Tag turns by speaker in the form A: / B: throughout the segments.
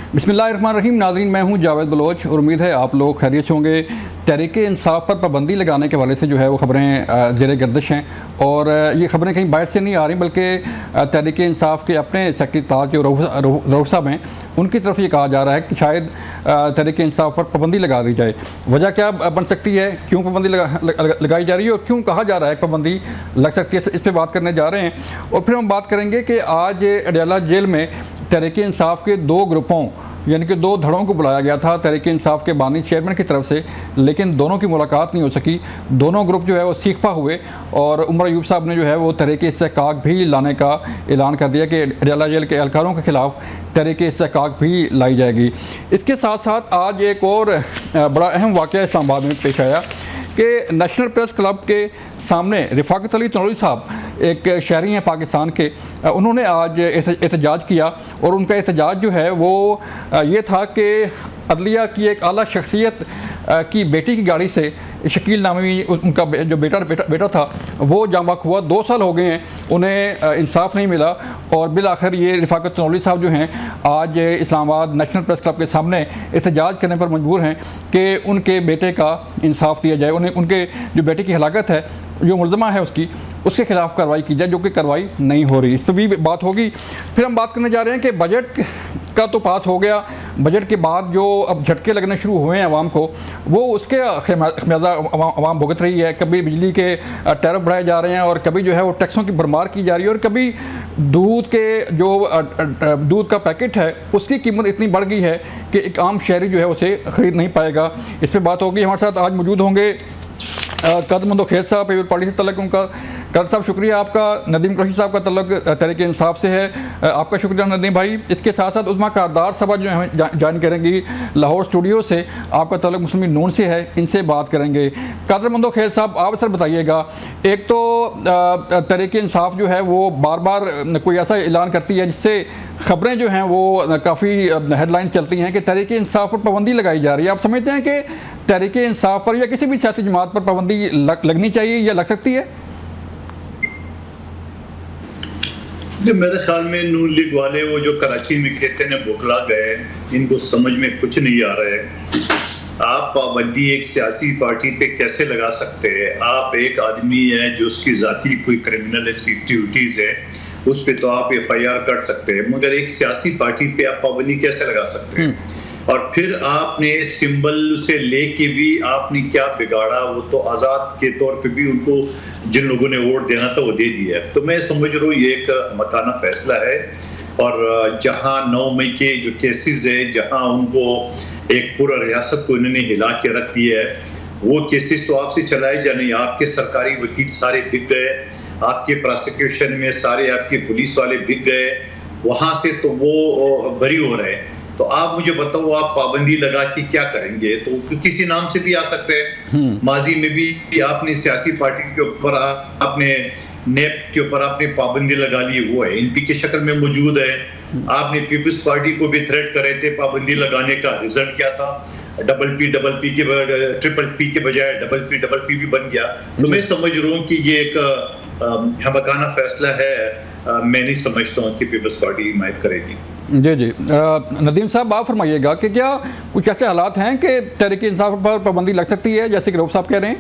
A: बिस्मिल्लाहिर्रहमानिर्रहीम। नाज़रीन, मैं हूं जावेद बलोच और उम्मीद है आप लोग खैरियत से होंगे। तहरीक-ए-इंसाफ पर पाबंदी लगाने के हवाले से जो है वो ख़बरें ज़ेर गर्दिश हैं और ये ख़बरें कहीं बाहर से नहीं आ रही, बल्कि तहरीक-ए-इंसाफ के अपने सेक्रेटरी ताज जो रऊफ़ साहब हैं उनकी तरफ ये कहा जा रहा है कि शायद तहरीक-ए-इंसाफ पर पाबंदी लगा दी जाए। वजह क्या बन सकती है, क्यों पाबंदी लगाई जा रही है और क्यों कहा जा रहा है पाबंदी लग सकती है, इस पर बात करने जा रहे हैं। और फिर हम बात करेंगे कि आज अडयाला जेल में तहरीक-ए-इंसाफ के दो ग्रुपों यानी कि दो धड़ों को बुलाया गया था तहरीक-ए-इंसाफ के बानी चेयरमैन की तरफ से, लेकिन दोनों की मुलाकात नहीं हो सकी। दोनों ग्रुप जो है वो सीखपा हुए और उमर अयूब साहब ने जो है वो तहरीक-ए-इस्तेहकाक भी लाने का ऐलान कर दिया कि अडयाला जेल के एहलकारों के ख़िलाफ़ तहरीक-ए-इस्तेहकाक भी लाई जाएगी। इसके साथ साथ आज एक और बड़ा अहम वाक़या इस्लामाबाद में पेश आया कि नेशनल प्रेस क्लब के सामने रिफाकत अली तनोली साहब एक शहरी हैं पाकिस्तान के, उन्होंने आज एहतजाज किया और उनका एहतजाज जो है वो ये था कि अदलिया की एक आला शख्सियत की बेटी की गाड़ी से शकील नामी उनका जो बेटा था वो जामबख्श हुआ। 2 साल हो गए हैं, उन्हें इंसाफ नहीं मिला और बिल आखिर ये रिफाकत तनोली साहब जो हैं आज इस्लामाबाद नेशनल प्रेस क्लब के सामने एहतजाज करने पर मजबूर हैं कि उनके बेटे का इंसाफ दिया जाए, उन्हें उनके जो बेटे की हलाकत है, जो मुलज़मा है उसके खिलाफ कार्रवाई की जाए, जो कि कार्रवाई नहीं हो रही। इस पर भी बात होगी। फिर हम बात करने जा रहे हैं कि बजट का तो पास हो गया, बजट के बाद जो अब झटके लगने शुरू हुए हैं आवाम को, वो उसके खमियाजा आवाम भुगत रही है। कभी बिजली के टैरिफ बढ़ाए जा रहे हैं और कभी जो है वो टैक्सों की भरमार की जा रही है और कभी दूध का पैकेट है उसकी कीमत इतनी बढ़ गई है कि एक आम शहरी जो है उसे ख़रीद नहीं पाएगा। इस पर बात होगी। हमारे साथ आज मौजूद होंगे कदमंदो खेत साहब, पीपल पार्टी से तल्लुक़ उनका। कद साहब शुक्रिया आपका। नदीम कुरैशी साहब का तल्लुक़ तहरीक-ए-इंसाफ से है, आपका शुक्रिया नदीम भाई। इसके साथ साथ उस्मा कारदार सभा जो है ज्वाइन करेंगी लाहौर स्टूडियो से, आपका तल्लुक़ मुस्लिम लीग नून से है, इनसे बात करेंगे। कदमंदो खेत साहब, आप सर बताइएगा, एक तो तहरीक-ए-इंसाफ जो है वो बार बार कोई ऐसा ऐलान करती है जिससे ख़बरें जो हैं वो काफ़ी हेडलाइन चलती हैं कि तहरीक-ए-इंसाफ पर पाबंदी लगाई जा रही है। आप समझते हैं कि तहरीक-ए-इंसाफ पर या किसी भी सियासी जमात पर पाबंदी लगनी चाहिए या लग सकती है?
B: मेरे ख्याल में नून लीग वाले वो जो कराची में कहते हैं बौखला गए, इनको समझ में कुछ नहीं आ रहा है। आप पाबंदी एक सियासी पार्टी पे कैसे लगा सकते हैं? आप एक आदमी है जो उसकी जाती कोई क्रिमिनल एक्टिविटीज है, उस पर तो आप FIR कर सकते हैं, मगर एक सियासी पार्टी पे आप पाबंदी कैसे लगा सकते हैं? और फिर आपने सिंबल से लेके भी आपने क्या बिगाड़ा? वो तो आज़ाद के तौर पे भी उनको जिन लोगों ने वोट देना था वो दे दिया। तो मैं समझ रहा हूँ ये एक मकाना फैसला है और जहाँ 9 मई के जो केसेस है, जहाँ उनको एक पूरा रियासत को इन्होंने हिला के रख दिया है, वो केसेस तो आपसे चलाए जाने, आपके सरकारी वकील सारे बिक गए, आपके प्रोसिक्यूशन में सारे आपके पुलिस वाले बिक गए, वहाँ से तो वो बरी हो रहे हैं। तो आप मुझे बताओ, आप पाबंदी लगा के क्या करेंगे? तो किसी नाम से भी आ सकते हैं। माजी में भी आपने सियासी पार्टी के ऊपर आपने नेप के ऊपर आपने पाबंदी लगा ली, वो है MP की शक्ल में मौजूद है। आपने पीपल्स पार्टी को भी थ्रेट करे थे पाबंदी लगाने का, रिजल्ट क्या था? ट्रिपल पी के बजाय डबल पी भी बन गया। तो मैं समझ रहा हूँ कि ये एक हमकाना फैसला है। मैं नहीं समझता हूँ कि पीपल्स पार्टी हिमायत करेगी।
A: जी जी, नदीम साहब आप फरमाइएगा कि क्या कुछ ऐसे हालात हैं कि तहरीक-ए-इंसाफ पर पाबंदी लग सकती है जैसे कि रऊफ़ साहब कह रहे हैं?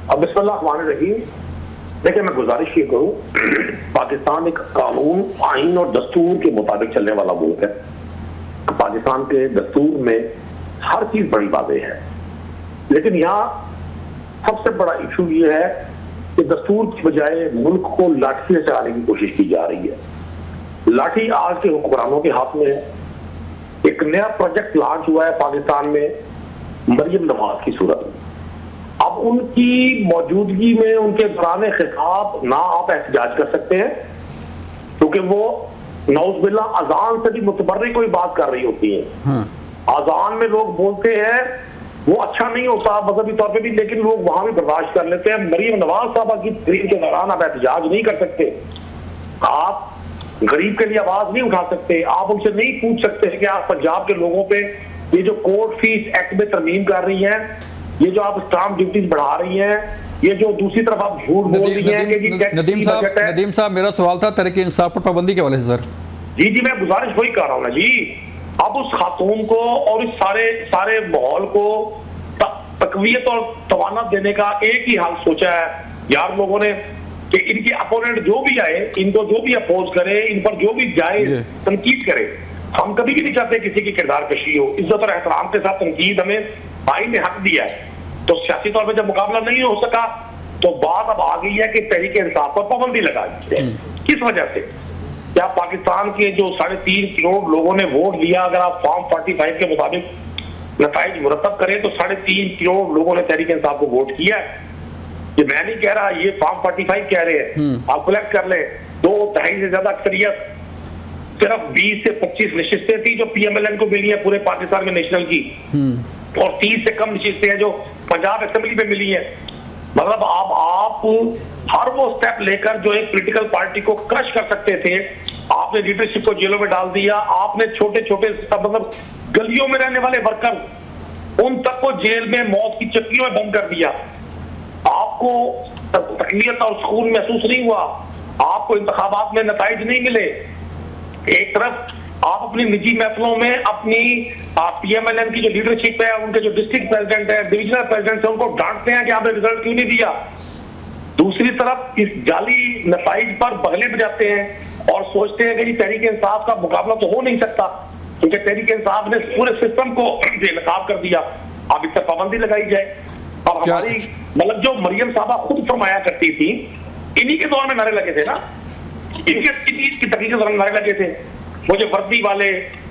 C: अब बिस्मिल्लाहिर्रहमानिर्रहीम, देखिए मैं गुजारिश ये करूँ, पाकिस्तान एक कानून, आइन और दस्तूर के मुताबिक चलने वाला मुल्क है। पाकिस्तान के दस्तूर में हर चीज बड़ी वाज़ेह है, लेकिन यहाँ सबसे बड़ा इशू ये है कि दस्तूर की बजाय मुल्क को लाठी से चलाने की कोशिश की जा रही है। लाठी आज के हुक्मरानों के हाथ में है। एक नया प्रोजेक्ट लॉन्च हुआ है पाकिस्तान में, मरियम नवाज की सूरत में। अब उनकी मौजूदगी में उनके दौरान खिताब ना आप एहतजाज कर सकते हैं, क्योंकि वो नौज़बिल्ला अजान से भी मुतबर्री कोई बात कर रही होती है। अजान में लोग बोलते हैं वो अच्छा नहीं होता मजहबी तौर पे भी, लेकिन लोग वहां भी बर्दाश्त कर लेते हैं। मरियम नवाज साहबा की तकरीर के दौरान आप एहतजाज नहीं कर सकते, आप गरीब के लिए आवाज नहीं उठा सकते, आप उनसे नहीं पूछ सकते कि आप पंजाब के लोगों पे ये जो कोर्ट फीस एक्ट में तरमीम कर रही हैं, ये जो आप स्टाम्प ड्यूटीज बढ़ा रही हैं, ये जो दूसरी तरफ आप झूठ बोल रही हैं कि
A: नदीम साहब मेरा सवाल था तहरीक-ए-इंसाफ पर पाबंदी के हवाले से सर।
C: जी जी, मैं गुजारिश वही कर रहा हूँ ना जी। अब उस खातून को और इस सारे माहौल को तकवीयत और तवानात देने का एक ही हाल सोचा है यार लोगों ने कि इनके अपोनेंट जो भी आए, इनको जो भी अपोज करे, इन पर जो भी जाए तनकीद करे। हम कभी भी नहीं चाहते किसी की किरदार कशी हो, इज्जत और एहतराम के साथ तनकीद हमें भाई ने हक दिया है। तो सियासी तौर पर जब मुकाबला नहीं हो सका तो बात अब आ गई है कि तहरीक इंसाफ पर पाबंदी लगा दी है। किस वजह से? क्या पाकिस्तान के जो 3.5 करोड़ लोगों ने वोट दिया, अगर आप फॉर्म 45 के मुताबिक नताइज मुरतब करें तो 3.5 करोड़ लोगों ने तहरीक इंसाफ को वोट किया है। ये मैं नहीं कह रहा, ये फॉर्म 45 कह रहे हैं। आप कलेक्ट कर ले, 2/3 से ज्यादा अक्सरियत, सिर्फ 20 से 25 नशिस्तें थी जो PMLN को मिली है पूरे पाकिस्तान में नेशनल की, और 30 से कम नशिस्तें हैं जो पंजाब असेंबली में मिली है। मतलब आप हर वो स्टेप लेकर जो एक पॉलिटिकल पार्टी को क्रश कर सकते थे, आपने लीडरशिप को जेलों में डाल दिया। आपने छोटे छोटे मतलब गलियों में रहने वाले वर्कर, उन तक को जेल में मौत की चक्कियों में बंद कर दिया। आपको तकलीफ और सुकून महसूस नहीं हुआ, आपको इंतखाबात में नताइज नहीं मिले। एक तरफ आप अपनी निजी महफिलों में अपनी PMLN की जो लीडरशिप है, उनके जो डिस्ट्रिक्ट प्रेसिडेंट है, डिविजनल प्रेसिडेंट है, उनको डांटते हैं कि आपने रिजल्ट क्यों नहीं दिया। दूसरी तरफ इस जाली नताइज पर बगले बजाते हैं और सोचते हैं कि तहरीक इंसाफ का मुकाबला तो हो नहीं सकता, क्योंकि तहरीक इंसाफ ने पूरे सिस्टम को बेनकाब कर दिया। अब इस पर पाबंदी लगाई जाए। और हमारी मतलब जो मरियम साहबा खुद फरमाया करती थी, इन्हीं के दौर में नारे लगे थे ना, इनकी तकलीफ के दौरान नारे लगे थे, मुझे वर्दी वाले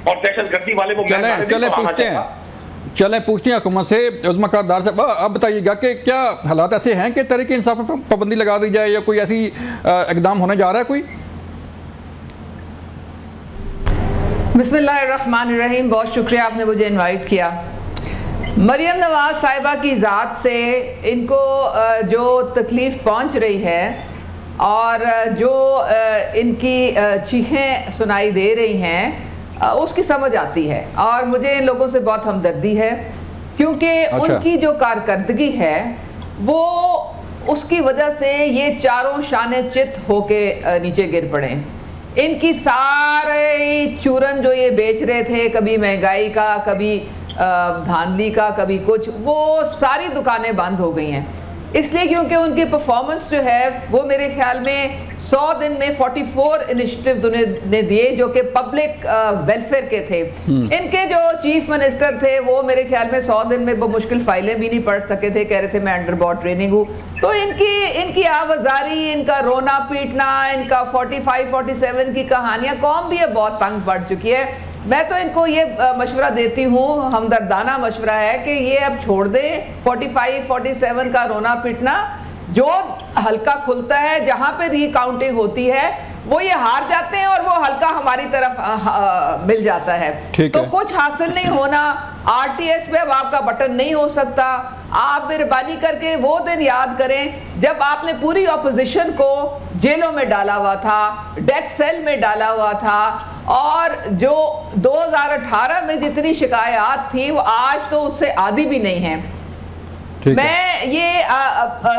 C: और दहशतगर्दी वाले वो
A: चले पूछते हैं हुकूमत से। उस्मा कारदार साहब, अब बताइएगा कि क्या हालात ऐसे हैं कि तहरीक इंसाफ पर पाबंदी लगा दी जाए या कोई ऐसी इकदाम होने जा रहा है कोई?
D: बिस्मिल्लाहिर्रहमानिर्रहीम, बहुत शुक्रिया आपने मुझे इनवाइट किया। मरियम नवाज साहिबा की ज़ात से इनको जो तकलीफ़ पहुंच रही है और जो इनकी चीखें सुनाई दे रही हैं, उसकी समझ आती है और मुझे इन लोगों से बहुत हमदर्दी है, क्योंकि उनकी जो कारकर्दगी है वो उसकी वजह से ये चारों शाने चित होके नीचे गिर पड़े। इनकी सारे चूरन जो ये बेच रहे थे, कभी महंगाई का, कभी धांधली का, कभी कुछ, वो सारी दुकानें बंद हो गई हैं। इसलिए क्योंकि उनकी परफॉर्मेंस जो है वो मेरे ख्याल में 100 दिन में 44 इनिशिएटिव्स उन्हें दिए जो कि पब्लिक वेलफेयर के थे। इनके जो चीफ मिनिस्टर थे वो मेरे ख्याल में 100 दिन में वो मुश्किल फाइलें भी नहीं पढ़ सके थे, कह रहे थे मैं अंडर बोर्ड ट्रेनिंग हूँ। तो इनकी आवाजारी, इनका रोना पीटना, इनका 45-47 की कहानियां कौम भी अब बहुत तंग पड़ चुकी है। मैं तो इनको ये मशवरा देती हूँ, हमदर्दाना मशवरा है कि ये अब छोड़ दें 45-47 का रोना पीटना। जो हल्का खुलता है, जहाँ पे रीकाउंटिंग होती है, वो ये हार जाते हैं और वो हल्का हमारी तरफ मिल जाता है। तो कुछ हासिल नहीं होना, RTS पे अब आपका बटन नहीं हो सकता। आप मेहरबानी करके वो दिन याद करें जब आपने पूरी ऑपोजिशन को जेलों में डाला हुआ था, डेथ सेल में डाला हुआ था, और जो 2018 में जितनी शिकायत थी वो आज तो उससे आधी भी नहीं है। मैं ये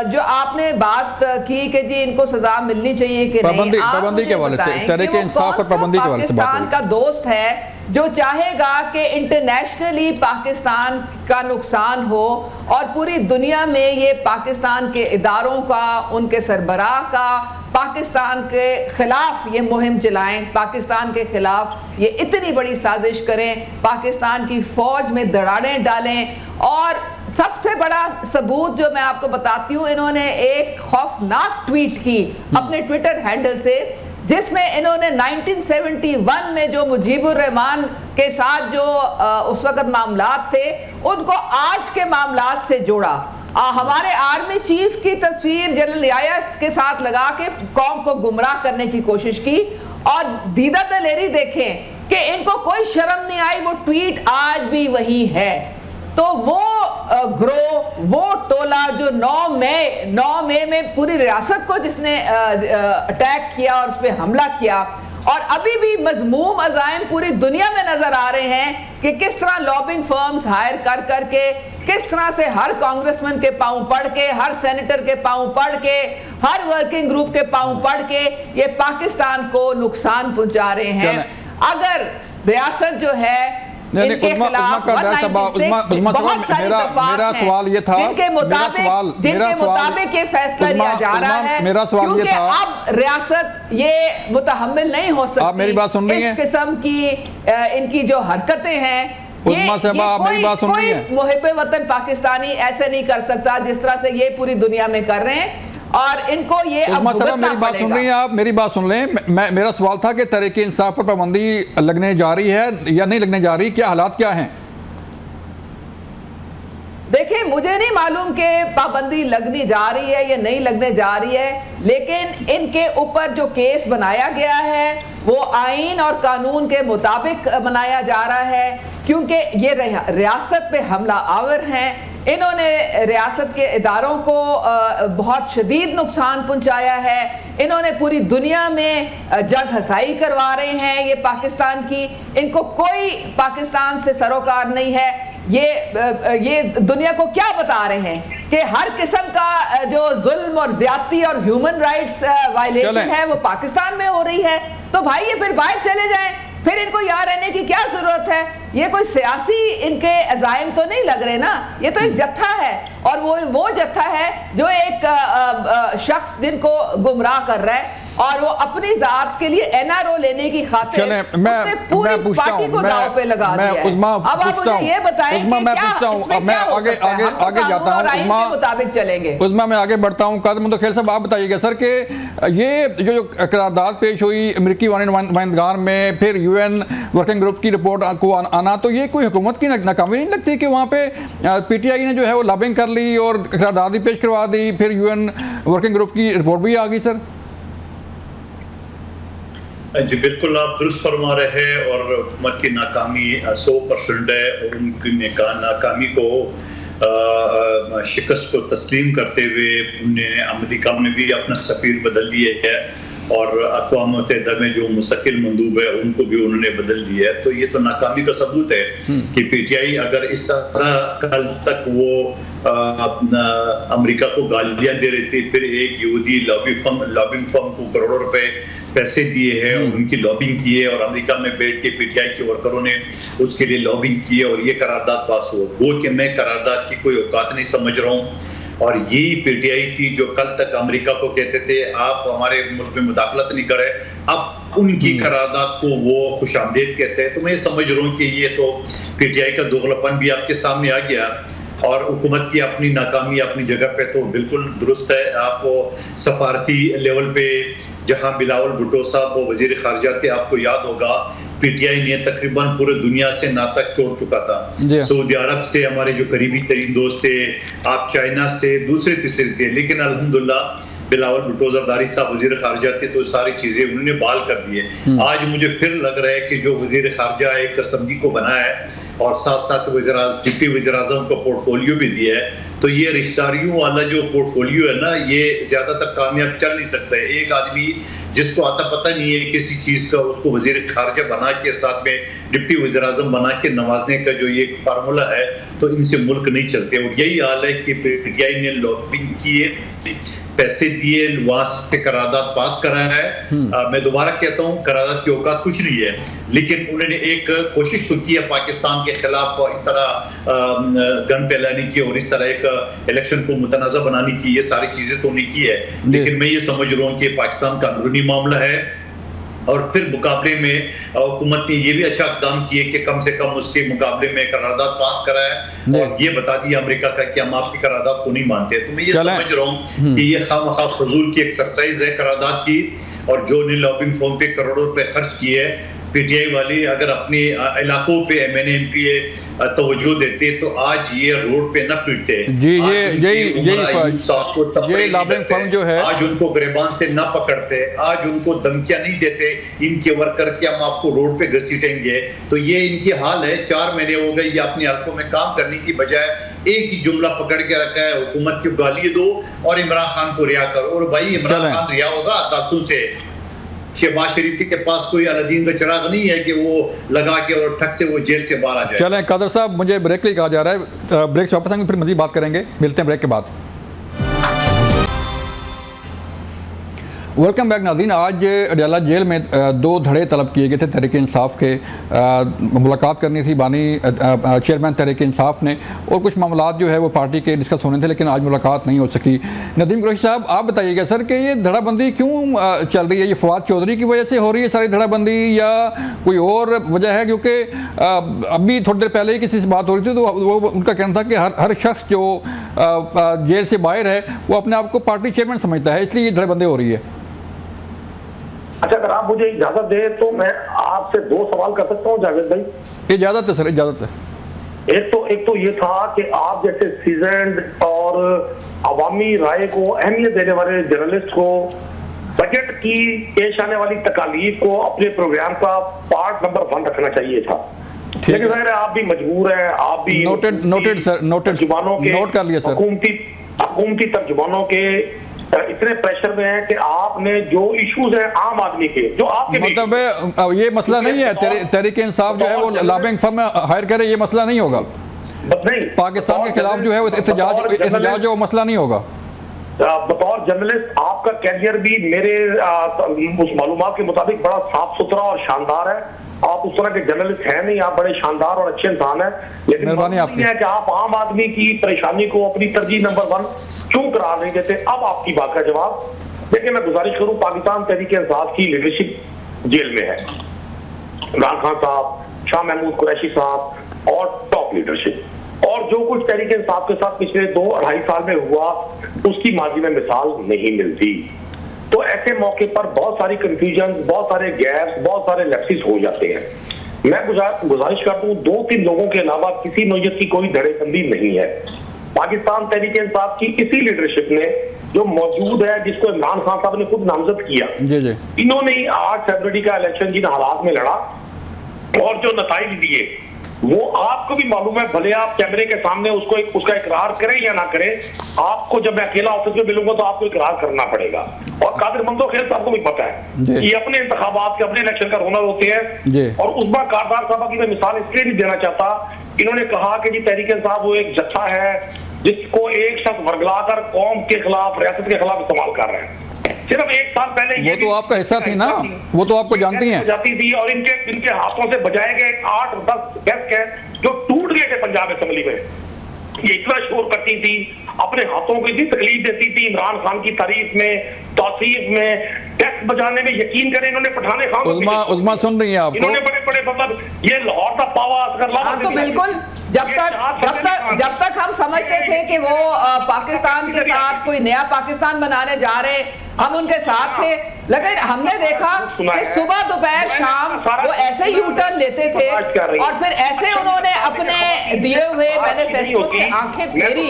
D: जो आपने बात की कि जी इनको सजा मिलनी चाहिए कि नहीं,
A: पाबंदी के हवाले से, तहरीक इंसाफ पर पाबंदी के हवाले से
D: पाकिस्तान का दोस्त है जो चाहेगा कि इंटरनेशनली पाकिस्तान का नुकसान हो और पूरी दुनिया में ये पाकिस्तान के इदारों का, उनके सरबराह का पाकिस्तान के खिलाफ ये मुहिम चलाएं, पाकिस्तान के खिलाफ ये इतनी बड़ी साजिश करें, पाकिस्तान की फौज में दरारें डालें। और सबसे बड़ा सबूत जो मैं आपको बताती हूँ, इन्होंने एक खौफनाक ट्वीट की अपने ट्विटर हैंडल से, जिसमें इन्होंने 1971 में जो मुजीबुर रहमान के साथ जो उस वक्त मामलात थे उनको आज के मामलात से जोड़ा। हमारे आर्मी चीफ की तस्वीर जनरल याया के साथ लगा के कौम को गुमराह करने की कोशिश की। और दीदा दलेरी देखें कि इनको कोई शर्म नहीं आई, वो ट्वीट आज भी वही है। तो वो ग्रोह, वो टोला जो 9 मई में पूरी रियासत को जिसने अटैक किया और उस पर हमला किया, और अभी भी मजमूम अज़ाइम पूरी दुनिया में नजर आ रहे हैं कि किस तरह लॉबिंग फर्म्स हायर कर करके, किस तरह से हर कांग्रेसमैन के पांव पड़ के, हर सेनेटर के पांव पड़ के, हर वर्किंग ग्रुप के पांव पड़ के ये पाकिस्तान को नुकसान पहुंचा रहे हैं। अगर रियासत जो है
A: मेरा सवाल ये था,
D: जिनके मुताबिक ये फैसला लिया जा रहा है,
A: मेरा सवाल ये था,
D: अब रियासत ये मुतहम्मिल नहीं हो सकती।
A: आप मेरी बात सुन रही हैं?
D: इस किस्म की इनकी जो हरकतें हैं,
A: मेरी बात सुन रही हैं?
D: मुहिब्बे वतन पाकिस्तानी ऐसे नहीं कर सकता जिस तरह से ये पूरी दुनिया में कर रहे हैं, और इनको ये अब
A: मेरी बात सुन रही हैं आप? मेरी बात सुन लें। मेरा सवाल था कि तहरीक इंसाफ पर पाबंदी लगने जा रही है या नहीं लगने जा रही, क्या हालात क्या हैं?
D: देखिए, मुझे नहीं मालूम कि पाबंदी लगनी जा रही है या नहीं लगने जा रही है, लेकिन इनके ऊपर जो केस बनाया गया है वो आईन और कानून के मुताबिक बनाया जा रहा है, क्योंकि ये रियासत पे हमला आवर हैं। इन्होंने रियासत के इदारों को बहुत शदीद नुकसान पहुंचाया है। इन्होंने पूरी दुनिया में जग हसाई करवा रहे हैं ये पाकिस्तान की। इनको कोई पाकिस्तान से सरोकार नहीं है। ये दुनिया को क्या बता रहे हैं कि हर किस्म का जो जुल्म और ज्यादती और ह्यूमन राइट्स वायलेशन है वो पाकिस्तान में हो रही है। तो भाई ये फिर बाहर चले जाएं, फिर इनको यहाँ रहने की क्या जरूरत है? ये कोई सियासी इनके अज़ाइम तो नहीं लग रहे ना, ये तो एक जत्था है, और वो जत्था है जो एक शख्स जिनको गुमराह कर रहा है और वो अपनी जात के लिए एनआरओ लेने की खातिर उसने पूरी पार्टी को दांव पे लगा दिया है। अब आप मुझे ये बताएं कि क्या
A: मैं आगे जाता हूँ,
D: मुताबिक चलेंगे।
A: उस्मा मैं आगे बढ़ता हूँ। कादिर मुंतखिल साहब, आप बताइएगा सर कि ये जो करारदाद पेश हुई अमेरिकी नुमाइंदगार में, फिर यूएन वर्किंग ग्रुप की रिपोर्ट को आना, तो ये कोई हुकूमत की नाकामी नहीं लगती कि वहाँ पे पीटीआई ने जो है वो लॉबिंग कर ली और करारदाद भी पेश करवा दी, फिर यूएन वर्किंग ग्रुप की रिपोर्ट भी आ गई? सर
B: जी बिल्कुल, आप दुरुस्त फरमा रहे हैं, और हुकूमत की नाकामी 100% है, और उनकी नाकामी को शिकस्त को तस्लीम करते हुए उन्हें अमेरिका में भी अपना सफीर बदल दिया है, और अक़वाम मुत्तहिदा में जो मुस्तकिल मंदूब है उनको भी उन्होंने बदल दिया है। तो ये तो नाकामी का सबूत है कि पीटीआई अगर इस तरह कल तक वो अमेरिका को गालियां दे रही थी, फिर एक यहूदी लॉबिंग फर्म को करोड़ों रुपए पैसे दिए हैं, उनकी लॉबिंग की है, और अमेरिका में बैठ के पीटीआई के वर्करों ने उसके लिए लॉबिंग की है, और ये करारदाद पास हुआ। वो कि मैं करारदाद की कोई औकात नहीं समझ रहा हूँ, और यही पीटीआई थी जो कल तक अमेरिका को कहते थे आप हमारे मुल्क में मुदाखलत नहीं करें, अब उनकी करारदाद को वो खुशामदीद कहते हैं। तो मैं समझ रहा हूँ कि ये तो पीटीआई का दोगलापन भी आपके सामने आ गया, और हुकूमत की अपनी नाकामी अपनी जगह पे तो बिल्कुल दुरुस्त है। आपको सफारती लेवल पे जहां बिलावल भुट्टो साहब वो वजीर खारजा थे, आपको याद होगा पीटीआई ने तकरीबन पूरे दुनिया से नाता तोड़ चुका था। सऊदी अरब से हमारे जो करीबी तरीन दोस्त थे, आप चाइना से दूसरे तीसरे थे, लेकिन अल्हम्दुलिल्लाह बिलावल भुट्टो जरदारी साहब वजीर खारजा थे तो सारी चीजें उन्होंने बहाल कर दिए। आज मुझे फिर लग रहा है कि जो वजीर खारजा एक समझी को बनाया है और साथ साथ डिप्टी वज़ीर आज़म को पोर्टफोलियो भी दिया है, तो ये रिश्तेदारियों वाला जो पोर्टफोलियो है ना, ये ज्यादातर कामयाब चल नहीं सकता है। एक आदमी जिसको आता पता नहीं है किसी चीज का, उसको वजीर खारजा बना के साथ में डिप्टी वज़ीर आज़म बना के नवाजने का जो ये फार्मूला है, तो इनसे मुल्क नहीं चलते। और यही हाल है कि पीटीआई ने लॉबिंग किए, पैसे दिए, वहां से करारदाद पास कराया है। मैं दोबारा कहता हूं, करारदाद की औकात कुछ नहीं है, लेकिन उन्होंने एक कोशिश तो की है पाकिस्तान के खिलाफ इस तरह गन फैलाने की और इस तरह एक इलेक्शन को मुतनाज़ा बनाने की, ये सारी चीजें तो नहीं की है। लेकिन मैं ये समझ रहा हूँ कि पाकिस्तान का अंदरूनी मामला है, और फिर मुकाबले में हुकूमत ने ये भी अच्छा इक़दाम किए कि कम से कम उसके मुकाबले में करारदाद पास कराया और ये बता दिया अमेरिका का कि हम आपकी करारदाद को नहीं मानते। तो मैं ये समझ रहा हूँ कि ये खामखा फजूल की एक्सरसाइज है करारदाद की, और जो ने लॉबिंग फर्म पे करोड़ों रुपए खर्च किए पीटीआई वाली अगर अपने इलाकों पे एमएनए एमपीए तवज्जो देते तो आज ये रोड पे न पीटते।
A: ये लॉबिंग फर्म जो है
B: आज उनको गिरबान से न पकड़ते, आज उनको धमकियां नहीं देते इनके वर्कर के हम आपको रोड पे घसीटेंगे। तो ये इनकी हाल है। 4 महीने हो गए ये अपने हल्कों में काम करने की बजाय एक ही जुमला पकड़ के रखा है, हुकूमत की गाली दो और इमरान खान को रिहा करो। और भाई इमरान खान रिहा होगा अदालतों से, शहबाज शरीफ के पास कोई अलादीन का चिराग नहीं है कि वो लगा के और ठक से वो जेल से बाहर आ जाए।
A: चलें कादर साहब, मुझे ब्रेक के लिए कहा जा रहा है, ब्रेक से वापस आएंगे फिर मज़ीद बात करेंगे, मिलते हैं ब्रेक के बाद। वेलकम बैक नाज़रीन। आज अडयाला जेल में 2 धड़े तलब किए गए थे तहरीक इंसाफ के। मुलाकात करनी थी बानी चेयरमैन तहरीक इंसाफ ने, और कुछ मामलात जो है वो पार्टी के डिस्कस होने थे, लेकिन आज मुलाकात नहीं हो सकी। नदीम कुरैशी साहब, आप बताइएगा सर कि ये धड़ाबंदी क्यों चल रही है? ये फवाद चौधरी की वजह से हो रही है सारी धड़ाबंदी या कोई और वजह है? क्योंकि अभी थोड़ी देर पहले ही किसी से बात हो रही थी तो वो उनका कहना था कि हर शख्स जो जेल से बाहर है वो अपने आप को पार्टी चेयरमैन समझता है, इसलिए ये धड़ाबंदी हो रही है।
C: अच्छा, अगर आप मुझे इजाजत दे तो मैं आपसे 2 सवाल कर सकता हूँ जावेद भाई?
A: इजाजत है सर, इजाजत है।
C: एक तो ये था कि आप जैसे सीजन्ड और अवामी राय को अहमियत देने वाले जर्नलिस्ट को बजट की पेश आने वाली तकालीफ को अपने प्रोग्राम का पार्ट नंबर 1 रखना चाहिए था। लेकिन जाहिर है आप भी मजबूर हैं, आप भी
A: नोटेड सर, तर्जुमानों के, नोट कर लिया सर,
C: हुकूमती तर्जुमानों के इतने प्रेशर में है कि आपने जो इश्यूज हैं आम आदमी के, जो आपके
A: मतलब ये मसला नहीं है तहरीक इंसाफ जो है वो लॉबिंग फर्म हायर करे, ये मसला नहीं होगा।
C: नहीं,
A: पाकिस्तान के खिलाफ जो है वो एहतजाज जो मसला नहीं होगा।
C: बतौर जर्नलिस्ट आपका कैरियर भी मेरे उस मालूमात के मुताबिक बड़ा साफ सुथरा और शानदार है। आप उस तरह के जर्नलिस्ट हैं नहीं, आप बड़े शानदार और अच्छे इंसान हैं, लेकिन
A: मेहरबानी आपकी
C: है कि आप आम आदमी की परेशानी को अपनी तरजीह नंबर 1 क्यों करार नहीं देते। अब आपकी बात का जवाब देखिए, मैं गुजारिश करूं, पाकिस्तान तहरीक इंसाफ की लीडरशिप जेल में है, इमरान खान साहब, शाह महमूद कुरैशी साहब और टॉप लीडरशिप, और जो कुछ तहरीक इंसाफ के साथ पिछले 2-2.5 साल में हुआ उसकी माजी में मिसाल नहीं मिलती। तो ऐसे मौके पर बहुत सारी कंफ्यूजन, बहुत सारे गैप्स, बहुत सारे लैप्सेस हो जाते हैं। मैं गुजारिश करता हूं 2-3 लोगों के अलावा किसी नौयत की कोई धड़ेबंदी नहीं है। पाकिस्तान तहरीक इंसाफ की इसी लीडरशिप ने जो मौजूद है, जिसको इमरान खान साहब ने खुद नामजद किया, इन्होंने 8 फरवरी का इलेक्शन जिन हालात में लड़ा और जो नताइज दिए वो आपको भी मालूम है, भले आप कैमरे के सामने उसका इकरार करें या ना करें, आपको जब मैं अकेला ऑफिस में मिलूंगा तो आपको इकरार करना पड़ेगा। और कादिर मंदो खेल साहब को भी पता है ये अपने इंतखाबात के, अपने इलेक्शन का रोनर होते हैं। और उस्मा कारदार साहब की मैं मिसाल इसलिए नहीं देना चाहता, इन्होंने कहा कि जी तहरीक इंसाफ वो एक जत्था है जिसको एक शख्स वर्गलाकर कौम के खिलाफ, रियासत के खिलाफ इस्तेमाल कर रहे हैं। सिर्फ 1 साल पहले
A: वो तो आपका हिस्सा थी ना, वो तो आपको जानती हैं
C: जाती थी, और इनके हाथों से बजाए गए 8-10 डेस्क है जो टूट गए थे पंजाब असेंबली में। ये इतना शोर करती थी, अपने हाथों को इतनी तकलीफ देती थी इमरान खान की तारीफ में, तौसीफ में, डेस्क बजाने में। यकीन करें इन्होंने पठाने खान
A: उस्मा सुन रही है आपको,
C: इन्होंने बड़े मतलब ये लाहौर का पावा असगरला
D: तो बिल्कुल जब तक हम समझते थे कि वो पाकिस्तान के साथ कोई नया पाकिस्तान बनाने जा रहे, हम उनके साथ थे, लेकिन हमने देखा कि सुबह दोपहर शाम वो ऐसे यू टर्न लेते थे और फिर ऐसे उन्होंने अपने दिए हुए मैनिफेस्टो से आंखें फेरी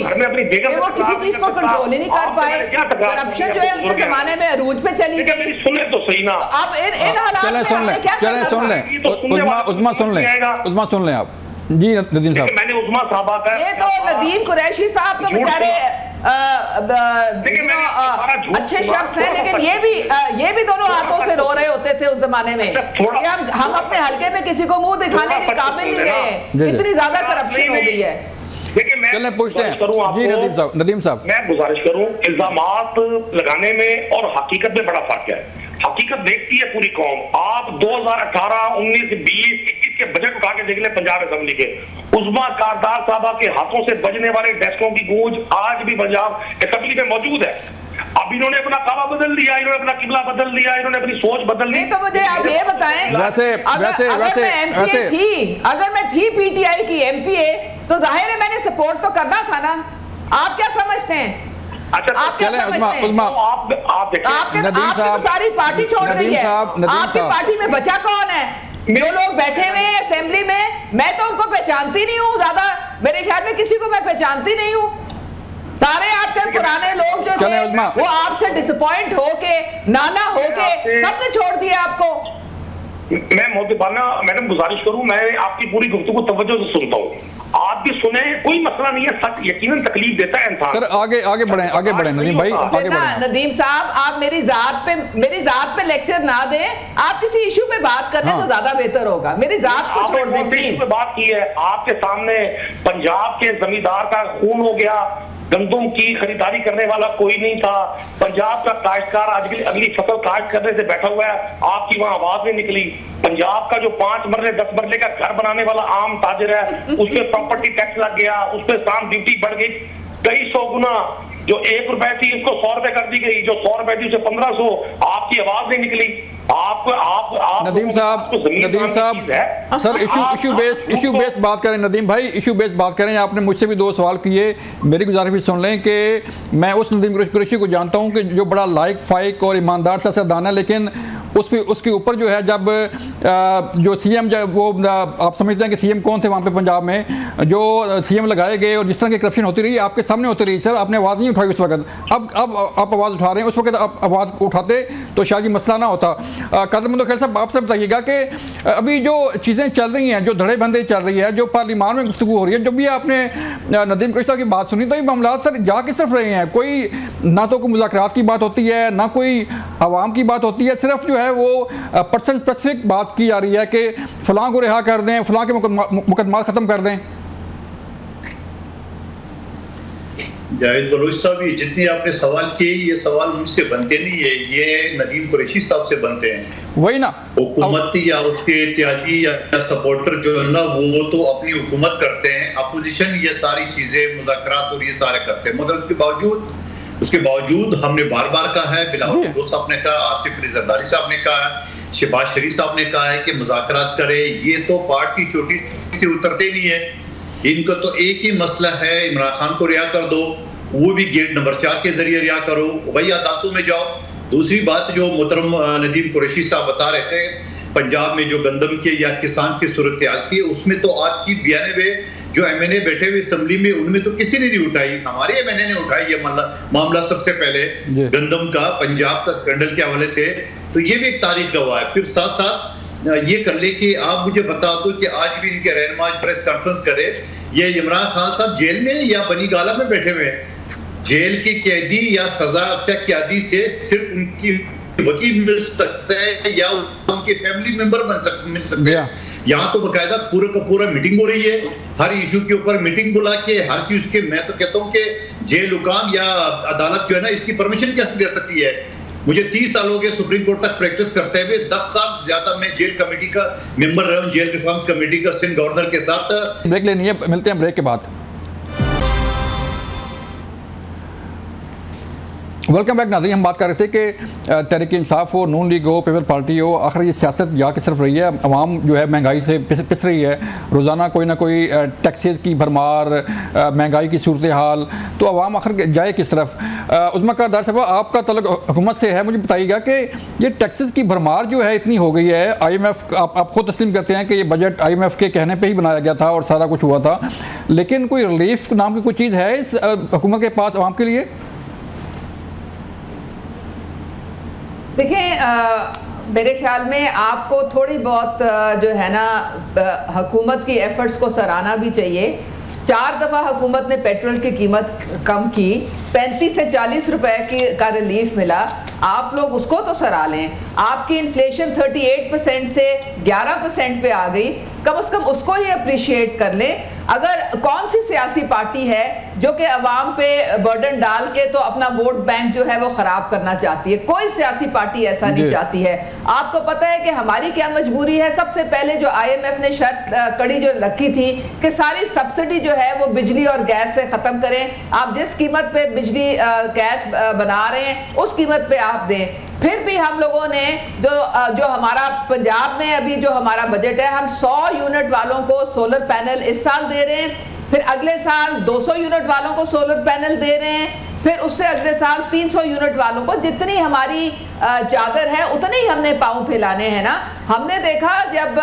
D: कि वो किसी चीज को कंट्रोल ही नहीं कर पाए। करप्शन जो है उनके जमाने में अरूज पे चली गई।
C: सुने तो सही ना,
D: अब इन हालात में
A: सुन लें आप जी नदीम साहब।
C: मैंने उस्मा साहबा का,
D: ये तो नदीम कुरैशी साहब तो बेचारे अच्छे शख्स हैं, लेकिन ये भी दोनों हाथों से रो रहे होते थे उस जमाने में कि हम अपने हल्के में किसी को मुंह दिखाने के काबिल नहीं रहे, इतनी ज्यादा करप्शन हो गई है।
A: चलें पूछते हैं जी नदीम साहब,
C: मैं गुजारिश करूं, इल्जामात लगाने में और हकीकत में बड़ा फर्क है। हकीकत देखती है पूरी कौम। आप 2018, 19, 20, 21 के बजट उठा के देख ले पंजाब असेंबली के, उस्मा कारदार साहबा के हाथों से बजने वाले डेस्कों की गूंज आज भी पंजाब असेंबली में मौजूद है। अब इन्होंने अपना काबा बदल दिया, इन्होंने अपना किबला बदल दिया, इन्होंने अपनी सोच बदल दी।
D: तो मुझे आप ये बताएं, अगर मैं थी पीटीआई की एमपीए तो जाहिर है मैंने सपोर्ट तो करना था ना। आप क्या समझते हैं?
C: अच्छा,
D: आप क्या समझते हैं? आपने सारी पार्टी छोड़ दी है, आपकी पार्टी में बचा कौन है? जो लोग बैठे हुए हैं असेंबली में, मैं तो उनको पहचानती नहीं हूँ, ज्यादा मेरे ख्याल में किसी को मैं पहचानती नहीं हूँ। सारे आपके पुराने लोग जो थे वो आपसे डिसअपॉइंट होके, नाना होके सबने छोड़ दिया आपको।
C: मैं मोहतबाना मैडम गुजारिश करूं, मैं आपकी पूरी गुफ्तगू तवज्जो से सुनता हूँ। आप भी सुने, कोई मसला नहीं है, सच यकीनन तकलीफ देता है इंसान।
A: सर आगे बढ़े नदीम भाई, आगे बढ़े।
D: नदीम साहब, आप मेरी जात पे लेक्चर ना दें, आप किसी इशू पे बात कर लें तो ज्यादा बेहतर होगा। मेरी जात को छोड़ दें प्लीज।
C: बात की है आपके सामने, पंजाब के जमींदार का खून हो गया, गंदम की खरीदारी करने वाला कोई नहीं था, पंजाब का काश्तकार आज अगली फसल काश्त करने से बैठा हुआ है, आपकी वहां आवाज नहीं निकली। पंजाब का जो 5 मरले 10 मरले का घर बनाने वाला आम ताजिर है, उस पर प्रॉपर्टी टैक्स लग गया, उस पर स्टाम्प ड्यूटी बढ़ गई कई 100 गुना। जो 1 रुपए थी उसको 100 रुपए कर दी गई, जो 100 रुपए थी उसे 1500। आपकी आवाज नहीं निकली। आप
A: नदीम साहब सर इशू बेस्ड बात करें। नदीम भाई इशू बेस्ड बात करें। आपने मुझसे भी 2 सवाल किए, मेरी गुजारिश भी सुन लें कि मैं उस नदीम कुरैशी को जानता हूं कि जो बड़ा लाइक फाइक और ईमानदार सियासतदान है, लेकिन उसके ऊपर जो है जब जो सीएम जब वो आप समझते हैं कि सीएम कौन थे वहाँ पे पंजाब में, जो सीएम लगाए गए और जिस तरह की करप्शन होती रही आपके सामने होती रही, सर आपने आवाज़ नहीं उठाई उस वक्त। अब आप आवाज़ उठा रहे हैं, उस वक्त आप आवाज़ उठाते तो शायद ये मसला ना होता। कादर खैर साहब आपसे बताइएगा कि अभी जो चीज़ें चल रही हैं, जो धड़े बंदे चल रही है, जो पार्लियामान में गुफ्तगू हो रही है, जब भी आपने नदीम कुरैशी साहब की बात सुनी तो ये मामला सर जा किस तरफ रहे हैं? कोई ना तो कोई मुज़ाकरात की बात होती है, ना कोई आवाम की बात होती है, सिर्फ जो है वो पर्सन स्पेसिफिक बात की जा रही है कि फलां को रिहा कर दें, फलां के मुकदमा खत्म कर दें।
B: जावेद बलोच साहब, ये जितने आपने सवाल किए ये सवाल मुझसे बनते नहीं है, ये नदीम कुरैशी साहब से बनते हैं।
A: वही ना,
B: हुकूमत या उसके इत्यादी या सपोर्टर जो है ना वो तो अपनी हुकूमत करते हैं, अपोजिशन ये सारी चीजें मुज़ाकरात और ये सारे करते हैं, मगर उसके बावजूद हमने बार बार कहा है, बिलावल भुट्टो साहब ने कहा, आसिफ अली जरदारी साहब ने कहा है, शहबाज शरीफ साहब ने कहा है कि मुज़ाकरात करे। ये तो पार्ट की चोटी से उतरते नहीं है, इनका तो एक ही मसला है, इमरान खान को रिहा कर दो, वो भी गेट नंबर 4 के जरिए रिहा करो, वही अदालतों में जाओ। दूसरी बात जो मोहतरम नदीम कुरैशी साहब बता रहे थे पंजाब में जो गंदम के या किसान की सूरत हाल थी, उसमें तो आज की 92 जो एमएनए बैठे हुए असेंबली में उनमें तो किसी ने नहीं उठाई, हमारे एमएनए ने उठाई ये मामला सबसे पहले गंदम का पंजाब का स्कैंडल के हवाले से। तो ये भी एक तारीख गवाह है। फिर साथ साथ ये कर ले कि आप मुझे बता दो कि आज भी इनके रहनुमा प्रेस कॉन्फ्रेंस करे, ये इमरान खान साहब जेल में या बनी गाला में बैठे हुए हैं। जेल की कैदी या सजा कैदी से सिर्फ उनकी वकील मिल सकता है या उनके फैमिली मेंबर मिल सकते हैं। यहाँ तो बकायदा पूरा का पूरा मीटिंग हो रही है, हर इशू के ऊपर मीटिंग बुला के हर चीज के। मैं तो कहता हूँ कि जेल हुकाम या अदालत जो है ना इसकी परमिशन कैसे दे सकती है? मुझे 30 साल हो गए सुप्रीम कोर्ट तक प्रैक्टिस करते हुए, 10 साल से ज्यादा मैं जेल कमेटी का मेंबर रहा हूँ, जेल रिफॉर्म्स कमेटी का सिंध गवर्नर के साथ।
A: ब्रेक लेनी है, मिलते हैं ब्रेक के बाद। वेलकम बैक नाज़रीन। हम बात कर रहे थे कि तहरीक इंसाफ हो, नून लीग हो, पीपल पार्टी हो, आखिर ये सियासत जा किस तरफ रही है? अवाम जो है महंगाई से पिस रही है, रोज़ाना कोई ना कोई टैक्सेस की भरमार, महंगाई की सूरत हाल, तो अवाम आखिर जाए किस तरफ? उस्मा कारदार साहब आपका तल्लुक हुकूमत से है, मुझे बताइएगा कि ये टैक्सेस की भरमार जो है इतनी हो गई है, IMF आप खुद तस्लीम करते हैं कि ये बजट IMF के कहने पर ही बनाया गया था और सारा कुछ हुआ था, लेकिन कोई रिलीफ नाम की कोई चीज़ है इस हुकूमत के पास अवाम के लिए?
D: देखें, मेरे ख्याल में आपको थोड़ी बहुत जो है ना हुकूमत की एफर्ट्स को सराहना भी चाहिए। 4 दफ़ा हुकूमत ने पेट्रोल की कीमत कम की, 35 से 40 रुपए का रिलीफ मिला, आप लोग उसको तो सराह लें। आपकी इन्फ्लेशन 38% से 11% पे आ गई, कम से कम उसको ही अप्रिशिएट कर लें। अगर कौन सी सियासी पार्टी है जो कि अवाम पे बर्डन डाल के तो अपना वोट बैंक जो है वो खराब करना चाहती है? कोई सियासी पार्टी ऐसा नहीं चाहती है। आपको पता है कि हमारी क्या मजबूरी है? सबसे पहले जो IMF ने शर्त कड़ी जो रखी थी कि सारी सब्सिडी जो है वो बिजली और गैस से खत्म करें, आप जिस कीमत पे बिजली गैस बना रहे हैं उस कीमत पे आप दें। फिर भी हम लोगों ने जो हमारा पंजाब में अभी जो हमारा बजट है, हम 100 यूनिट वालों को सोलर पैनल इस साल दे रहे हैं, फिर अगले साल 200 यूनिट वालों को सोलर पैनल दे रहे हैं, फिर उससे अगले साल 300 यूनिट वालों को, जितनी हमारी चादर है उतने ही हमने पाँव फैलाने हैं ना। हमने देखा जब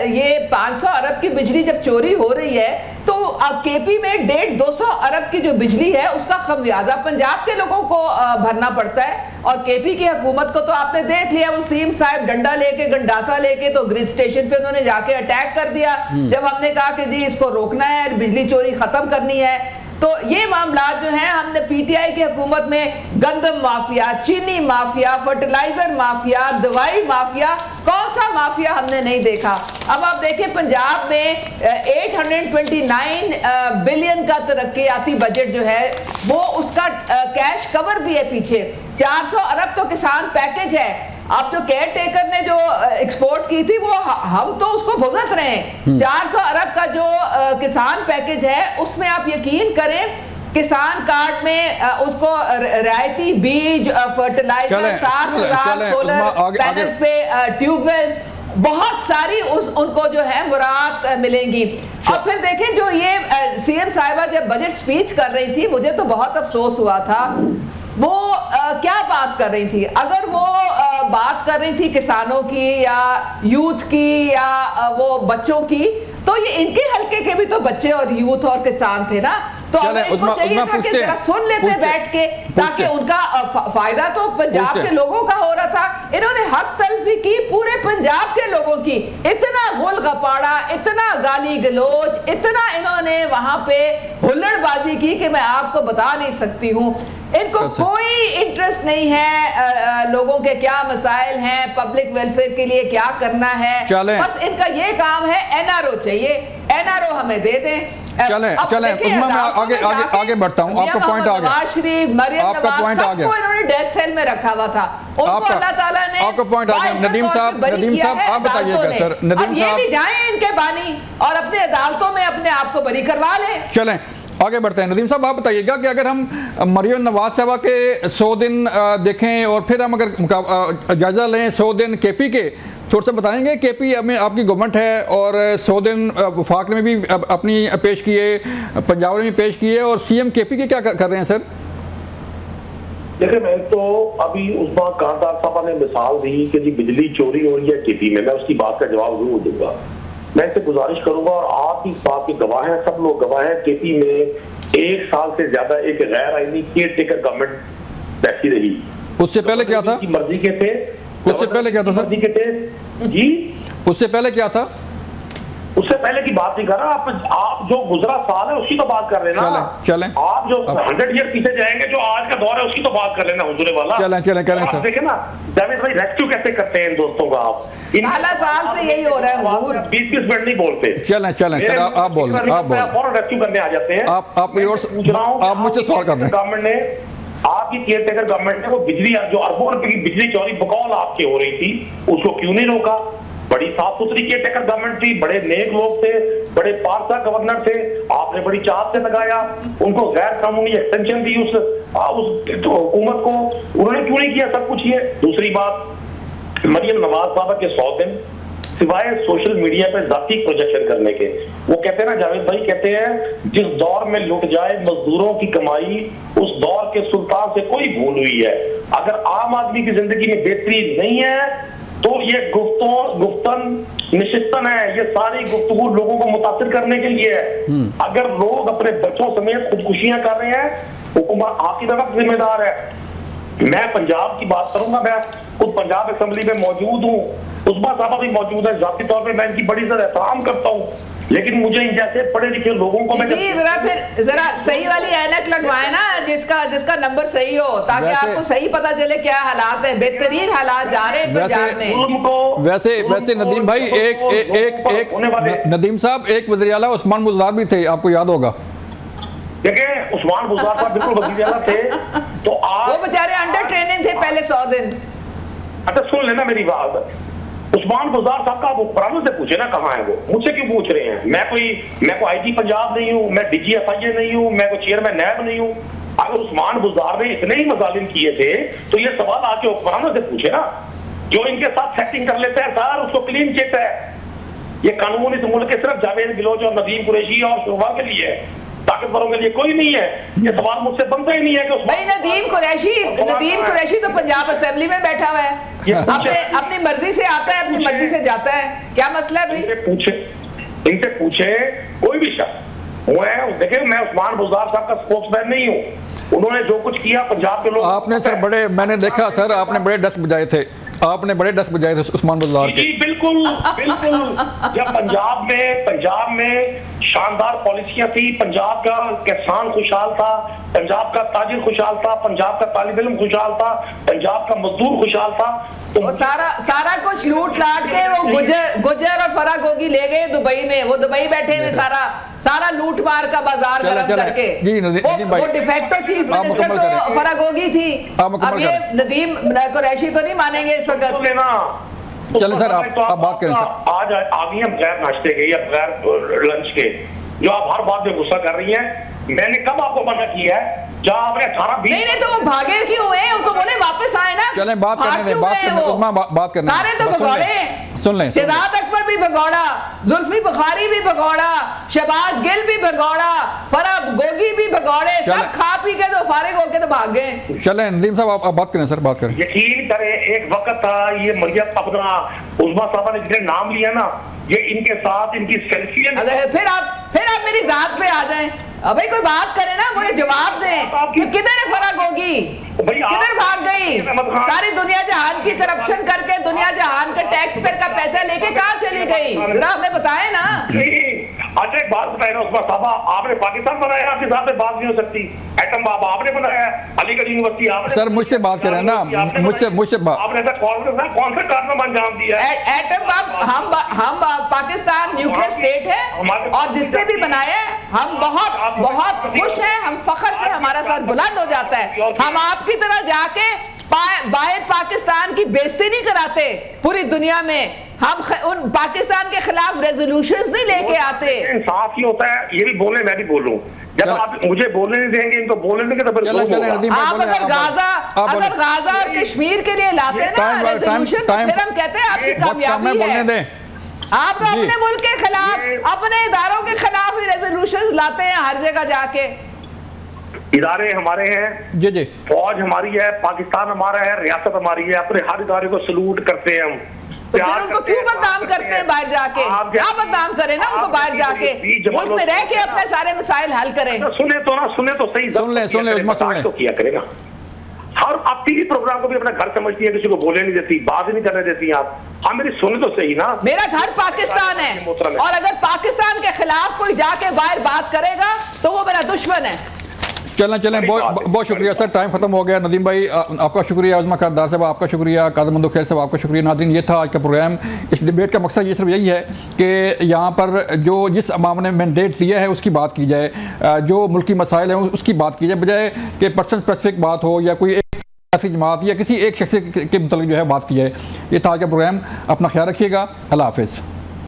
D: ये 500 अरब की बिजली जब चोरी हो रही है तो केपी में 150-200 अरब की जो बिजली है उसका खमियाजा पंजाब के लोगों को भरना पड़ता है। और केपी की हुकूमत को तो आपने देख लिया, वो सीएम साहब डंडा लेके, गंडासा लेके तो ग्रिड स्टेशन पे उन्होंने जाके अटैक कर दिया जब हमने कहा कि जी इसको रोकना है, बिजली चोरी खत्म करनी है। तो ये मामला जो है, हमने पीटीआई की हुकूमत में गंदम माफिया, चीनी माफिया, फर्टिलाइजर माफिया, दवाई माफिया, कौन सा माफिया हमने नहीं देखा। अब आप देखें पंजाब में 829 बिलियन का तरक्याती बजट जो है वो उसका कैश कवर भी है पीछे। 400 अरब तो किसान पैकेज है। अब जो केयर टेकर ने जो एक्सपोर्ट की थी वो हम तो उसको भुगत रहे हैं। 400 अरब का जो किसान पैकेज है उसमें आप यकीन करें किसान कार्ड में उसको रियायती बीज, फर्टिलाइजर, 7,000 सोलर पैनल्स पे, ट्यूबवेल्स, बहुत सारी उनको जो है मुराद मिलेंगी। और फिर देखें जो ये सीएम साहिबा जब बजट स्पीच कर रही थी, मुझे तो बहुत अफसोस हुआ था। वो क्या बात कर रही थी? अगर वो बात कर रही थी किसानों की या यूथ की या वो बच्चों की, तो ये इनके हल्के के भी तो बच्चे और यूथ और किसान थे ना। तो अगर इनको चाहिए था कि जरा सुन लेते बैठ के, ताकि उनका फायदा तो पंजाब के लोगों का हो रहा था। इन्होंने हक तलफी की पूरे पंजाब के लोगों की, इतना गुल गपाड़ा, इतना गाली गलोच, इतना इन्होंने वहां पे हुल्लड़बाजी की कि मैं आपको बता नहीं सकती हूँ। इनको कोई इंटरेस्ट नहीं है लोगों के क्या मसाइल हैं, पब्लिक वेलफेयर के लिए क्या करना है। बस इनका ये काम है, एनआरओ चाहिए, एनआरओ हमें दे दें।
A: चलें मैं आगे बढ़ता हूँ। आपका पॉइंट आ गया, आपका पॉइंट आ गया।
D: इन्होंने डेथ सेल में रखा हुआ था, उनको अल्लाह ताला ने,
A: आपका पॉइंट आ गया। नदीम साहब आप बताइएगा सर। नदीम साहब
D: भी जाएं इनके बानी और अपने अदालतों में अपने आप को बरी करवा लें।
A: चलें आगे बढ़ते हैं। नदीम साहब आप बताइएगा कि अगर हम मरियम नवाज साहबा के 100 दिन देखें और फिर हम अगर जायजा लें 100 दिन केपी के, थोड़ा सा बताएंगे। केपी में आपकी गवर्नमेंट है और 100 दिन वफाक ने भी अपनी पेश किए, पंजाब ने भी पेश किए, और सीएम केपी के क्या कर रहे हैं सर?
C: देखिए, मैं तो अभी उस्मान कांतार साहब ने मिसाल दी कि जी बिजली चोरी हो रही है केपी में, मैं उसकी बात का जवाब जरूर दूंगा। मैं इससे गुजारिश करूंगा, और आप इस बात के गवाह हैं, सब लोग गवाह हैं, केपी में 1 साल से ज्यादा एक गैर आईनी केयर टेकर गवर्नमेंट बैठी रही।
A: उससे पहले क्या था?
C: मर्जी के थे।
A: उससे पहले क्या था सर?
C: मर्जी के थे जी।
A: उससे पहले क्या था?
C: उससे पहले की बात नहीं कर रहा, आप जो गुजरा साल है उसकी तो बात कर रहे ना।
A: चलें
C: आप जो 100 ईयर पीछे जाएंगे, जो आज का दौर है उसकी तो बात कर लेना, हुजूर वाला।
A: चलें करें सर।
C: देखें ना जावेद भाई, रेस्क्यू कैसे करते हैं इन दोस्तों का आप?
D: साल से यही हो रहा है,
C: 20-20 मिनट नहीं बोलते।
A: चलें सर, आप बोल
C: फौरन रेस्क्यू करने आ जाते हैं।
A: आप मुझसे सवाल कर रहे हैं।
C: गवर्नमेंट ने, आपकी केयर टेकर गवर्नमेंट ने वो बिजली, जो अरबों रुपए की बिजली चोरी बकौल आपके हो रही थी, उसको क्यों नहीं रोका? बड़ी साफ सुथरी केयर टेकर गवर्नमेंट थी, बड़े नेक लोग थे, बड़े पारसा गवर्नर थे, आपने बड़ी चाहत से लगाया, उनको गैर कानूनी एक्सटेंशन दी उस हुकूमत को, उन्होंने क्यों नहीं किया सब कुछ? ये दूसरी बात, मरियम नवाज साहब के 100 दिन सिवाय सोशल मीडिया पे जाती प्रोजेक्शन करने के, वो कहते हैं ना जावेद भाई, कहते हैं जिस दौर में लुट जाए मजदूरों की कमाई, उस दौर के सुल्तान से कोई भूल हुई है। अगर आम आदमी की जिंदगी में बेहतरी नहीं है तो ये गुफ्तन निशिस्तन है, ये सारी गुफ्तगू लोगों को मुतासिर करने के लिए है। अगर लोग अपने बच्चों समेत खुदकुशियां कर रहे हैं, हुकूमत आपकी तरफ जिम्मेदार है। मैं पंजाब की बात करूंगा, मैं खुद पंजाब असेंबली में मौजूद हूँ, उस्मा साहब भी मौजूद है, जाती तौर पे मैं इनकी बड़ी इज्जत एहतराम करता हूँ, लेकिन मुझे इन जैसे पढ़े लिखे लोगों को मैं
D: जरा सही वाली ऐनक लगवाए ना, जिसका नंबर सही हो, ताकि आपको सही पता चले क्या हालात है। बेहतरीन हालात जा रहे हैं पंजाब में।
A: वैसे नदीम भाई, एक नदीम साहब, एक वज़ीर आला उस्मान बुज़दार भी थे, आपको याद होगा।
C: देखिए, उस्मान बुज़दार साहब बिल्कुल वज़ीर आला थे, तो आप
D: वो बेचारे अंडर ट्रेनिंग थे पहले 100 दिन।
C: अच्छा सुन लेना मेरी बात, उस्मान बुज़दार साहब का आप उपरानों से पूछे ना कहाँ है वो, मुझसे क्यों पूछ रहे हैं? मैं कोई आईटी पंजाब नहीं हूँ, मैं DGFIA नहीं हूँ, मैं कोई चेयरमैन नैब नहीं हूँ। अगर उस्मान बुज़दार ने इतने ही मजालिम किए थे तो ये सवाल आके उपरानों से पूछे ना। जो इनके साथ सेटिंग कर लेते हैं सर, उसको क्लीन चिट है। ये कानून इस मुल्क के सिर्फ जावेद गिलोच और नदीम कुरैशी और शुरवा के लिए है, ताकतवरों के लिए कोई नहीं है। ये सवाल मुझसे बनता ही नहीं है कि
D: भाई नदीम कुरैशी तो पंजाब असेंबली में बैठा हुआ है, अपनी मर्जी से आता है, अपनी मर्जी से जाता है, क्या मसला है भाई?
C: इनसे पूछे कोई भी शख्स। देखिए मैं उस्मान बुज़दार साहब का स्पोक्समैन नहीं हूँ, उन्होंने जो कुछ किया पंजाब के लोग।
A: आपने सर बड़े, मैंने देखा सर आपने बड़े डस्ट बजाए थे, आपने बड़े डस्ट बजाए थे उस्मान बुज़दार के।
C: जी बिल्कुल बिल्कुल। जब पंजाब में शानदार पॉलिसियां थी, पंजाब का किसान खुशहाल था, पंजाब का ताजिर खुशहाल था, पंजाब का तालिब इल्म खुशहाल था, पंजाब का मजदूर खुशहाल था,
D: तो सारा कुछ लूट लाट के वो गुजर और फरा गोगी ले गए दुबई में। वो दुबई बैठे हुए सारा लूट मार का बाजार गरम करके। वो डिफेक्टो चीफ मिनिस्टर तो फरा गोगी थी। अब ये नदीम कुरैशी तो नहीं मानेंगे इस वक्त।
A: चलो सर आप बात करें सर।
C: आज आ गई हम बगैर नाश्ते के या बगैर लंच के, जो आप हर बात में गुस्सा कर रही हैं। मैंने कब आपको मना किया है? जब आपने 18-20
D: नहीं तो वो भागे क्यों हुए? उनको बोले वापस आए ना।
A: चलें बात करने दें, बात करने
D: सारे तो भगौड़े,
A: सुन लें।
D: शहजाद अकबर भी भगौड़ा, जुल्फी बुखारी भी भगौड़ा, शहबाज गिल भी भगौड़ा, फराब गोगी भी भगौड़े, सब खा पी के तो फारिग होके तो भाग गए।
A: चलें नदीम साहब आप बात करें सर, बात करें।
C: यकीन करें एक वक्त था, ये मरियम अपना उस्मा साहब ने जिन्हें नाम लिया ना, ये इनके साथ इनकी सेल्फी।
D: फिर आप मेरी जात पे आ जाएं। अबे कोई बात करे ना, मुझे जवाब दें कि किधर है फराग होगी, किधर भाग गई? सारी दुनिया जहान की करप्शन करके दुनिया जहान का टैक्स पेयर का पैसा लेके कहाँ चली गई? जरा हमें बताएं ना।
C: अच्छा एक बात बताए ना उस्मा साहब, आपने पाकिस्तान बनाया, आपके साथ में बात नहीं हो सकती। एटम बाब आपने बनाया, अलीगढ़ यूनिवर्सिटी आपने।
A: सर मुझसे बात करें ना, मुझसे बात।
C: आपने ऐसा कौन सा कारनामा अंजाम दिया है?
D: एटम बाब हम पाकिस्तान न्यूक्लियर स्टेट है और जिससे भी बनाया है हम बहुत खुश हैं, हम फख्र से हमारा सर बुलंद हो जाता है। हम आपकी तरह जाके बाहर पाकिस्तान की बेइज्जती नहीं कराते पूरी दुनिया में। हम उन पाकिस्तान के खिलाफ रेजोल्यूशंस नहीं लेके आते।
C: इंसाफ ही होता है, ये भी बोलने मैं भी बोलूं। जब आप मुझे बोलने नहीं देंगे, इनको बोलने देंगे तो फिर
D: आप अगर गाजा और कश्मीर के लिए लाते हैं ना रेजोल्यूशन, तो फिर हम कहते हैं आपकी कामयाबी है। आप अपने मुल्क के खिलाफ, अपने इदारों के खिलाफ ही रेजोल्यूशन लाते हैं हर जगह जाके।
C: इदारे हमारे हैं,
A: जी
C: फौज हमारी है, पाकिस्तान हमारा है, रियासत हमारी है, अपने हर इदारे को सलूट करते हैं हम।
D: तो फिर उनको क्यों बदनाम करते हैं बाहर जाके? क्या बदनाम करें ना उनको बाहर जाके, मुल्क में रह के अपने सारे मसाइल हल करें।
C: सुने तो सही,
A: सुन ले
C: तो किया करेगा। हर आप टीवी प्रोग्राम को भी अपना घर समझती है, किसी को बोले नहीं देती, बात ही नहीं करने देती आप। हाँ मेरी सुने तो सही ना। मेरा
D: घर पाकिस्तान है और अगर पाकिस्तान के खिलाफ कोई जाके बाहर बात करेगा तो वो मेरा दुश्मन है।
A: चलें बहुत शुक्रिया सर, टाइम खत्म हो गया। नदीम भाई आपका शुक्रिया, उस्मा कारदार साहब आपका शुक्रिया, कादर मंदो खैर साहब आपका शुक्रिया। नाज़रीन ये था आज का प्रोग्राम। इस डिबेट का मकसद ये सिर्फ यही है कि यहाँ पर जो जिस अवाम ने मैंडेट दिया है उसकी बात की जाए, जो मुल्की मसाइल हैं उसकी बात की जाए, बजाय कि पर्सन स्पेसिफिक बात हो या कोई एक ऐसी जमात या किसी एक शख्स के मतलब जो है बात की जाए। ये था आज का प्रोग्राम। अपना ख्याल रखिएगा। अल्लाह हाफिज़।